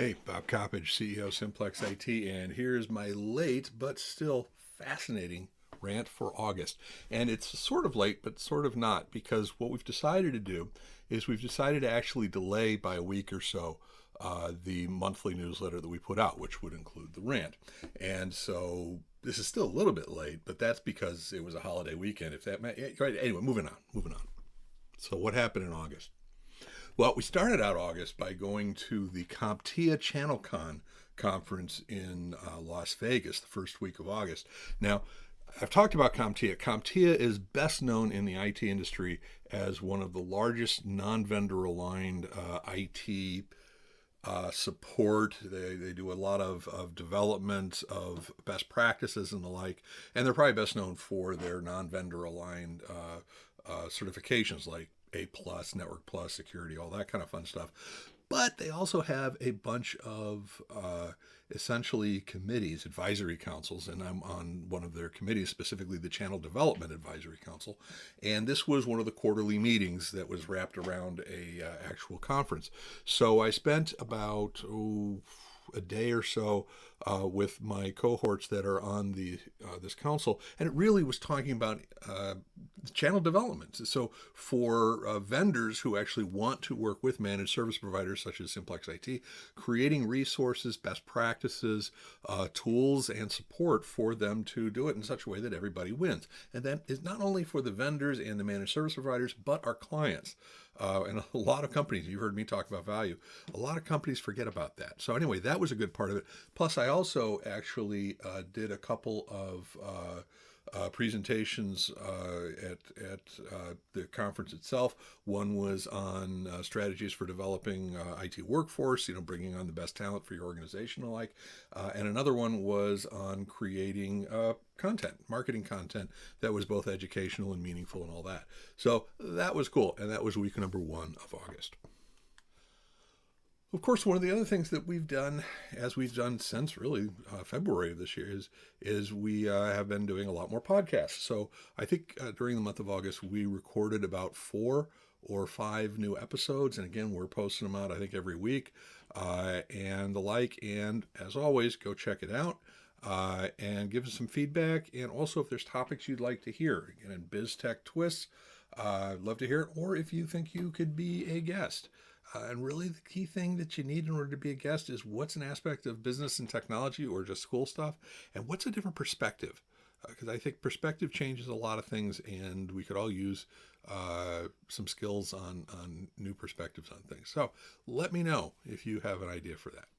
Hey, Bob Coppedge, CEO Simplex-IT, and here's my late but still fascinating rant for August. And it's sort of late, but sort of not, because what we've decided to do is we've decided to actually delay by a week or so the monthly newsletter that we put out, which would include the rant. And so this is still a little bit late, but that's because it was a holiday weekend. If that right, anyway, moving on. So what happened in August? Well, we started out August by going to the CompTIA ChannelCon conference in Las Vegas the first week of August. Now, I've talked about CompTIA. CompTIA is best known in the IT industry as one of the largest non-vendor aligned IT support. They do a lot of development of best practices and the like, and they're probably best known for their non-vendor aligned certifications like A plus, Network plus, security, all that kind of fun stuff. But they also have a bunch of essentially committees, advisory councils, and I'm on one of their committees, specifically the Channel Development Advisory Council. And this was one of the quarterly meetings that was wrapped around a actual conference. So I spent about a day or so with my cohorts that are on this council, and it really was talking about channel development. So for vendors who actually want to work with managed service providers such as Simplex-IT, creating resources, best practices, tools, and support for them to do it in such a way that everybody wins. And that is not only for the vendors and the managed service providers, but our clients. And a lot of companies, you heard me talk about value, a lot of companies forget about that. So anyway, that was a good part of it. Plus, I also actually did a couple of presentations at the conference itself. One was on strategies for developing IT workforce, bringing on the best talent for your organization alike. And another one was on creating content, marketing content that was both educational and meaningful and all that. So that was cool. And that was week number 1 of August. Of course, one of the other things that we've done, as we've done since really February of this year, is we have been doing a lot more podcasts. So I think during the month of August, we recorded about 4 or 5 new episodes. And again, we're posting them out, I think, every week and the like. And as always, go check it out and give us some feedback. And also, if there's topics you'd like to hear, again, in Biz Tech Twists, I'd love to hear it. Or if you think you could be a guest. And really the key thing that you need in order to be a guest is what's an aspect of business and technology or just school stuff, and what's a different perspective. Because I think perspective changes a lot of things, and we could all use some skills on new perspectives on things. So let me know if you have an idea for that.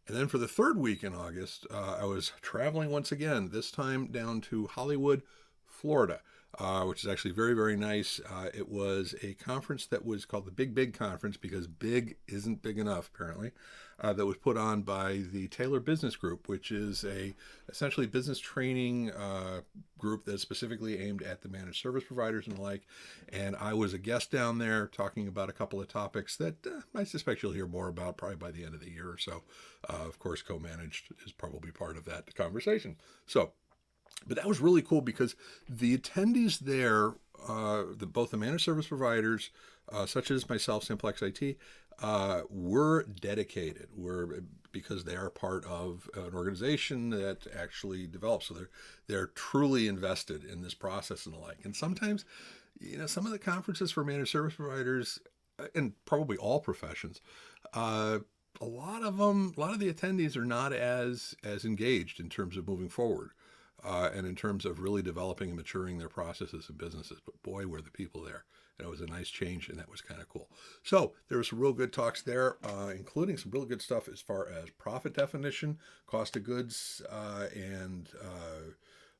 And then for the third week in August, I was traveling once again, this time down to Hollywood, Florida. Which is actually very, very nice. It was a conference that was called the Big Conference because big isn't big enough, apparently, that was put on by the Taylor Business Group, which is a essentially business training group that's specifically aimed at the managed service providers and the like. And I was a guest down there talking about a couple of topics that I suspect you'll hear more about probably by the end of the year or so. Of course, co-managed is probably part of that conversation. But that was really cool because the attendees there, both the managed service providers, such as myself, Simplex-IT, were dedicated. Because they are part of an organization that actually develops. So they're truly invested in this process and the like. And sometimes, some of the conferences for managed service providers, and probably all professions, a lot of the attendees are not as engaged in terms of moving forward. And in terms of really developing and maturing their processes and businesses. But boy, were the people there. And it was a nice change, and that was kind of cool. So there were some real good talks there, including some really good stuff as far as profit definition, cost of goods, and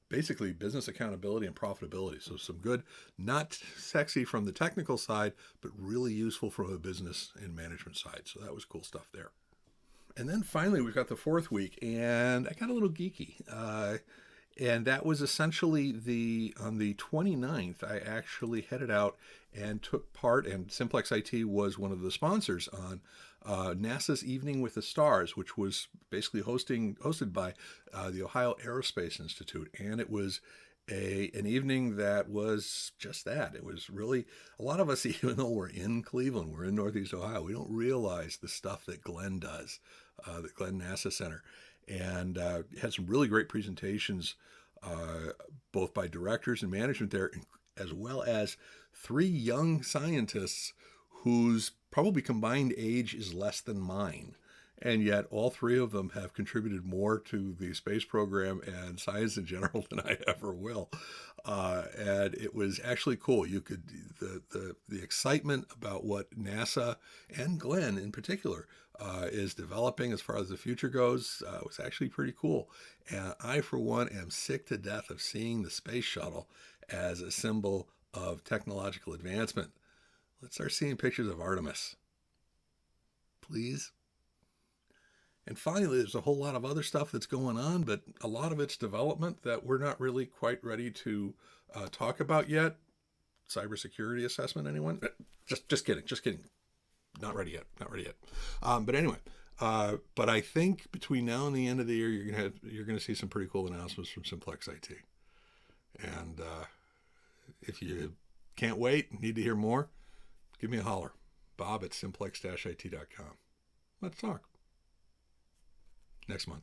basically business accountability and profitability. So some good, not sexy from the technical side, but really useful from a business and management side. So that was cool stuff there. And then finally, we've got the fourth week, and I got a little geeky. And that was essentially on the 29th, I actually headed out and took part, and Simplex-IT was one of the sponsors on NASA's Evening with the Stars, which was basically hosted by the Ohio Aerospace Institute. And it was an evening that was just that. It was really a lot of us, even though we're in Cleveland, we're in Northeast Ohio, we don't realize the stuff that Glenn does, the Glenn NASA Center, and had some really great presentations, both by directors and management there, as well as three young scientists whose probably combined age is less than mine. And yet, all three of them have contributed more to the space program and science in general than I ever will. And it was actually cool. You could the excitement about what NASA and Glenn in particular is developing as far as the future goes was actually pretty cool. And I, for one, am sick to death of seeing the space shuttle as a symbol of technological advancement. Let's start seeing pictures of Artemis, please. And finally, there's a whole lot of other stuff that's going on, but a lot of it's development that we're not really quite ready to talk about yet. Cybersecurity assessment, anyone? Just kidding, just kidding. Not ready yet, not ready yet. But anyway, but I think between now and the end of the year, you're gonna see some pretty cool announcements from Simplex-IT. And if you can't wait, need to hear more, give me a holler. Bob at simplex-it.com. Let's talk next month.